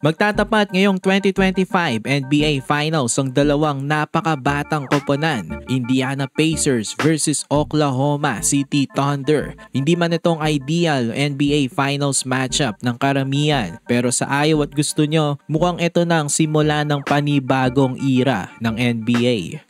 Magtatapat ngayong 2025 NBA Finals ang dalawang napakabatang koponan, Indiana Pacers versus Oklahoma City Thunder. Hindi man itong ideal NBA Finals matchup ng karamihan, pero sa ayaw at gusto nyo, mukhang ito na ang simula ng panibagong era ng NBA.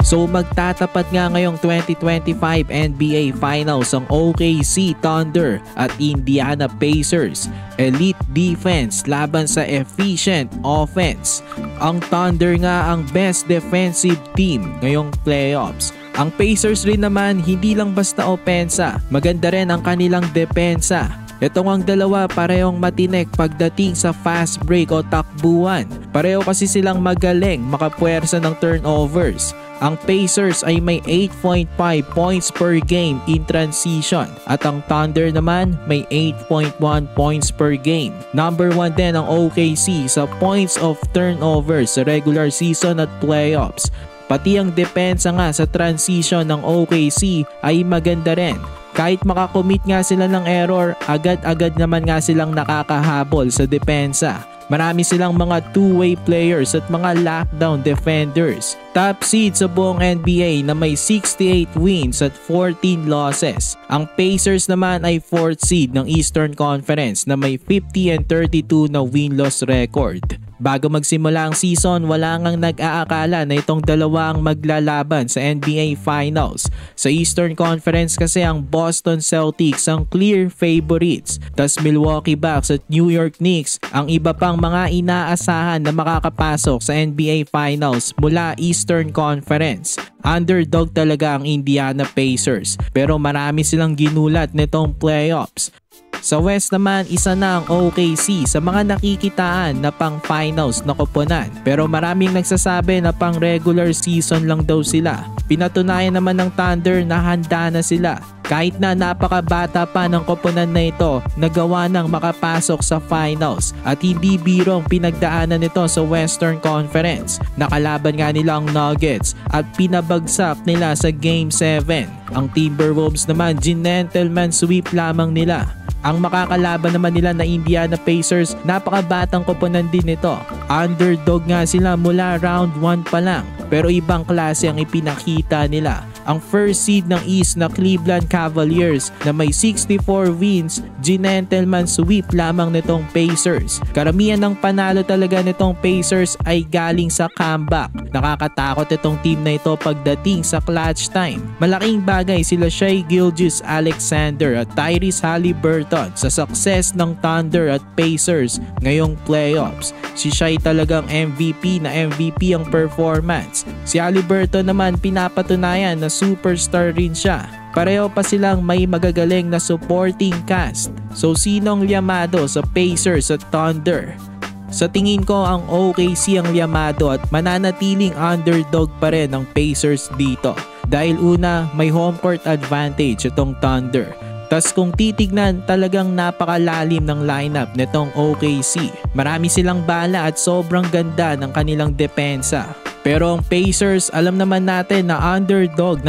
So magtatapat nga ngayong 2025 NBA Finals ang OKC Thunder at Indiana Pacers. Elite defense laban sa efficient offense. Ang Thunder nga ang best defensive team ngayong playoffs. Ang Pacers rin naman hindi lang basta opensa, maganda rin ang kanilang depensa. Ito ang dalawa parehong matinik pagdating sa fast break o takbuhan. Pareho kasi silang magaling makapuwersa ng turnovers. Ang Pacers ay may 8.5 points per game in transition at ang Thunder naman may 8.1 points per game. Number 1 din ang OKC sa points of turnovers sa regular season at playoffs. Pati ang depensa nga sa transition ng OKC ay maganda rin. Kahit makakommit nga sila ng error, agad-agad naman nga silang nakakahabol sa depensa. Marami silang mga two-way players at mga lockdown defenders. Top seed sa buong NBA na may 68 wins at 14 losses. Ang Pacers naman ay 4th seed ng Eastern Conference na may 50-32 na win-loss record. Bago magsimula ang season, wala ngang nag-aakala na itong dalawang maglalaban sa NBA Finals. Sa Eastern Conference kasi ang Boston Celtics ang clear favorites. Tas Milwaukee Bucks at New York Knicks ang iba pang mga inaasahan na makakapasok sa NBA Finals mula Eastern Conference. Underdog talaga ang Indiana Pacers pero marami silang ginulat nitong playoffs. Sa West naman, isa na ang OKC sa mga nakikitaan na pang finals na koponan. Pero maraming nagsasabi na pang regular season lang daw sila. Pinatunayan naman ng Thunder na handa na sila. Kahit na napakabata pa ng koponan na ito, nagawa nang makapasok sa finals at hindi birong pinagdaanan nito sa Western Conference. Nakalaban nga nila ang Nuggets at pinabagsak nila sa Game 7. Ang Timberwolves naman, gentleman sweep lamang nila. Ang makakalaban naman nila na Indiana Pacers, napakabatang koponan din ito. Underdog nga sila mula round 1 pa lang, pero ibang klase ang ipinakita nila. Ang first seed ng East na Cleveland Cavaliers na may 64 wins, gentleman sweep lamang nitong Pacers. Karamihan ng panalo talaga nitong Pacers ay galing sa comeback. Nakakatakot itong team na ito pagdating sa clutch time. Malaking bagay sila Shai Gilgeous-Alexander at Tyrese Haliburton sa success ng Thunder at Pacers ngayong playoffs. Si Shai talagang MVP na MVP ang performance. Si Haliburton naman pinapatunayan na superstar rin siya. Pareho pa silang may magagaling na supporting cast. So sinong liyamado sa Pacers at Thunder? Sa tingin ko ang OKC ang liyamado at mananatiling underdog pa rin ang Pacers dito. Dahil una, may home court advantage itong Thunder. Tas kung titignan, talagang napakalalim ng lineup nitong OKC. Marami silang bala at sobrang ganda ng kanilang depensa. Pero ang Pacers, alam naman natin na underdog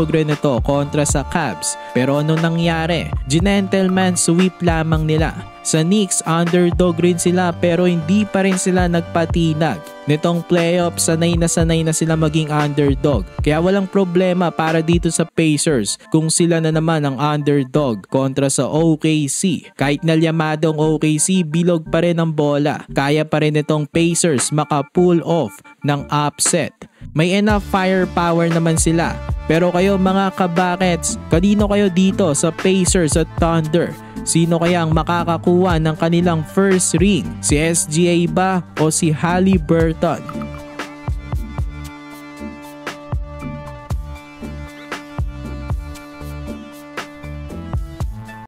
rin ito kontra sa Cavs. Pero ano nangyari? Gentleman sweep lamang nila. Sa Knicks, underdog rin sila pero hindi pa rin sila nagpatinag. Nitong playoffs, sanay na sila maging underdog. Kaya walang problema para dito sa Pacers kung sila na naman ang underdog kontra sa OKC. Kahit nalyamado ang OKC, bilog pa rin ang bola. Kaya pa rin itong Pacers maka-pull off ng upset. May enough firepower naman sila. Pero kayo mga kabakets, kanino kayo dito sa Pacers at Thunder? Sino kaya ang makakakuha ng kanilang first ring? Si SGA ba o si Haliburton?